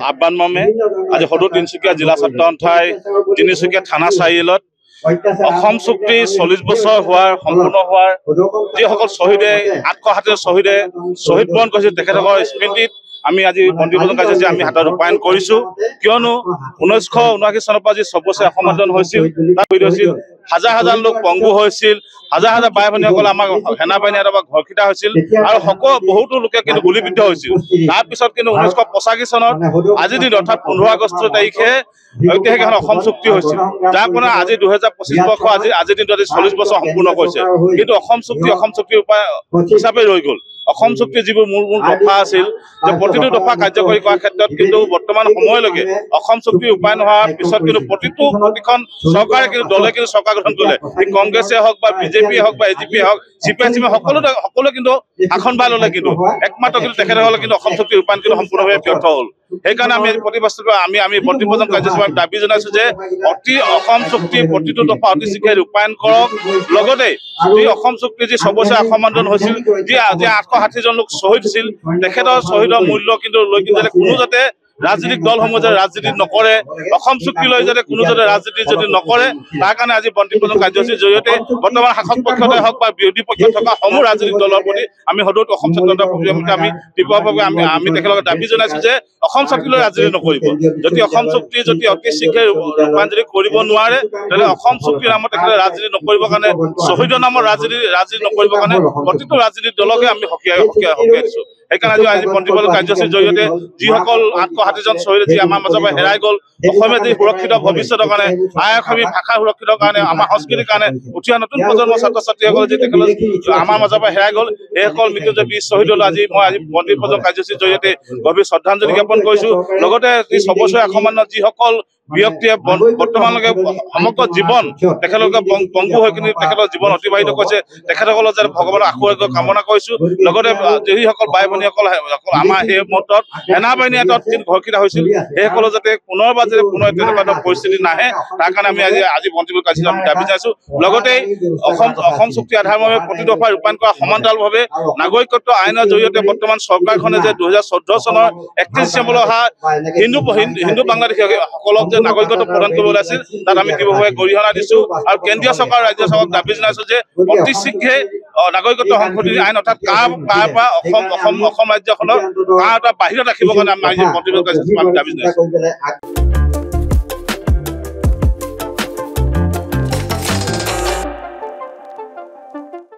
আহ্বান মৰ্মে আজি সদৌ তিনিচুকীয়া জিলা ছাত্ৰ সন্থাই তিনিচুকীয়া থানা চাৰিআলিত অসম চুক্তি 40 বছৰ হোৱাৰ সম্পূৰ্ণ হোৱাৰ যিসকল শ্বহীদে আত্মঘাতীৰ শ্বহীদে শ্বহীদ বৰণ কৰিছিল তেখেতসকলৰ স্মৃতিত আমি আজি বন্তিপূজন কাৰ্যসূচী আমি হাতত ৰূপায়ণ কৰিছোঁ। কিয়নো 1979 চনৰ পৰা যি 6 বছৰীয়া অসম আন্দোলন হৈছিল তাত হৈছিল হাজাৰ হাজাৰ লোক পংগু হৈছিল, হাজাৰ হাজাৰ বাই ভনীসকল আমাৰ সেনাবাহিনী এটা ঘৰকিটা হৈছিল আৰু বহুতো লোকে কিন্তু গুলীবিদ্ধ হৈছিল। তাৰপিছত কিন্তু 1985 চনত আজিৰ দিন অৰ্থাৎ 15 আগষ্ট তাৰিখে ঐতিহাসিক এখন অসম চুক্তি হৈছিল, যাৰ পৰা আজি 2025 বৰ্ষ আজিৰ দিনটো 40 বছৰ সম্পূৰ্ণ কৰিছে। কিন্তু অসম চুক্তিৰ উপায় হিচাপে ৰৈ গ'ল। অসম চুক্তিৰ যিবোৰ মূল দফা আছিল যে প্ৰতিটো দফা কাৰ্যকৰী কৰাৰ ক্ষেত্ৰত কিন্তু বৰ্তমান সময়লৈকে অসম চুক্তি উপায় নোহোৱাৰ পিছত কিন্তু প্ৰতিখন চৰকাৰে কিন্তু দলে কিন্তু চৰকাৰ গঠন কৰিলে, কংগ্ৰেছে হওক বা বিজেপিয়ে হওক বা এজিপিয়ে হওক CPIM সকলোৱে কিন্তু আসন বাই ল'লে, কিন্তু একমাত্ৰ কিন্তু তেখেতসকলে কিন্তু অসম চুক্তি ৰূপায়ণ কিন্তু সম্পূৰ্ণভাৱে ব্যৰ্থ হ'ল। সেইকাৰণে আমি প্ৰতিবাস্তৱে আমি বন্তিপূজন কাৰ্যসূচী দাবী জনাইছো যে অসম চুক্তি প্ৰতিটো দফা অতি শীঘ্ৰে ৰূপায়ণ কৰক। লগতে যি অসম চুক্তিৰ যি 6 বছৰীয়া অসম আন্দোলন হৈছিল, যি 860 জন লোক শ্বহীদ হৈছিল, তেখেতৰ শ্বহীদৰ মূল্য কিন্তু লৈ যাতে কোনো যাতে ৰাজনৈতিক দলসমূহ যাতে ৰাজনীতি নকৰে, অসম চুক্তি লৈ যাতে কোনো যাতে ৰাজনীতি যদি নকৰে, তাৰ কাৰণে আজি বন্তিপূজন কাৰ্যসূচীৰ জৰিয়তে বৰ্তমান শাসক পক্ষতে হওক বা বিৰোধী পক্ষত থকা সমূহ ৰাজনৈতিক দলৰ প্ৰতি আমি সদৌ অসম ছাত্ৰ সন্থা আমি তীব্ৰভাৱে আমি তেখেতলোকে দাবী জনাইছো যে অসম চুক্তি লৈ ৰাজনীতি নকৰিব। যদি অসম চুক্তি যদি অতি শীঘ্ৰে ৰূপায়ণ যদি কৰিব নোৱাৰে, তেতিয়াহ'লে অসম চুক্তিৰ নামত তেখেতে ৰাজনীতি নকৰিবৰ কাৰণে, শ্বহীদৰ নামত ৰাজনীতি নকৰিবৰ কাৰণে প্ৰতিটো ৰাজনীতিক দলকে আমি সকীয়াই দিছো। সেইকাৰণে আজি বন্তিপূজন কাৰ্যসূচীৰ জৰিয়তে যিসকল 860 জন শ্বহীদ যি আমাৰ মাজৰ পৰা হেৰাই গ'ল, অসমীয়া যি সুৰক্ষিত ভৱিষ্যতৰ কাৰণে, অসমী ভাষা সুৰক্ষিতৰ কাৰণে, আমাৰ সংস্কৃতিৰ কাৰণে, উঠি অহা নতুন প্ৰজন্মৰ ছাত্ৰ ছাত্ৰীসকলে যি তেখেতলোক আমাৰ মাজৰ পৰা হেৰাই গ'ল, সেইসকল মৃত্যুঞ্জয় বীৰ শ্বহীদলৈ আজি মই বন্তিপূজন কাৰ্যসূচীৰ জৰিয়তে গভীৰ শ্ৰদ্ধাঞ্জলি জ্ঞাপন কৰিছো। লগতে যি 6 বছৰীয়া অসম আন্দোলনত যিসকল ব্যক্তিয়ে বৰ্তমানলৈকে সমগ্ৰ জীৱন তেখেতলোকে পংগু হৈ কিনি তেখেতৰ জীৱন অতিবাহিত কৰিছে, তেখেতসকলৰ যাতে ভগৱানৰ আশীৰ্বাদ কামনা কৰিছো। লগতে যিসকল বাই ভনীসকল আমাৰ সেই মুহূৰ্তত সেনাবাহিনী হাতত যি ঘৰকিটা হৈছিল, সেইসকলৰ যাতে পুনৰবাৰ পুনৰ তেনেকুৱা পৰিস্থিতি নাহে, তাৰ কাৰণে আমি আজি বন্তিপূজন কাৰ্যসূচী আমি দাবী জনাইছো। লগতে অসম চুক্তি আধাৰমৰ্মে প্ৰতি দফা ৰূপায়ণ কৰা সমান্তৰালভাৱে নাগৰিকত্ব আইনৰ জৰিয়তে বৰ্তমান চৰকাৰখনে যে 2014 চনৰ 31 ডিচেম্বৰলৈ অহা হিন্দু বাংলাদেশীসকলক যে নাগৰিকত্ব প্ৰদান কৰিব ওলাইছিল, তাত আমি তীব্ৰভাৱে গৰিহণা দিছো আৰু কেন্দ্ৰীয় চৰকাৰ ৰাজ্য চৰকাৰক দাবী জনাইছো যে অতি শীঘ্ৰে নাগৰিকত্ব সংশোধনী আইন অৰ্থাৎ কাৰ পৰা অসম ৰাজ্যখনক কাৰ এটা বাহিৰত ৰাখিবৰ কাৰণে আমি বন্তিপূজন কাৰ্যসূচী আমি দাবী জনাইছো।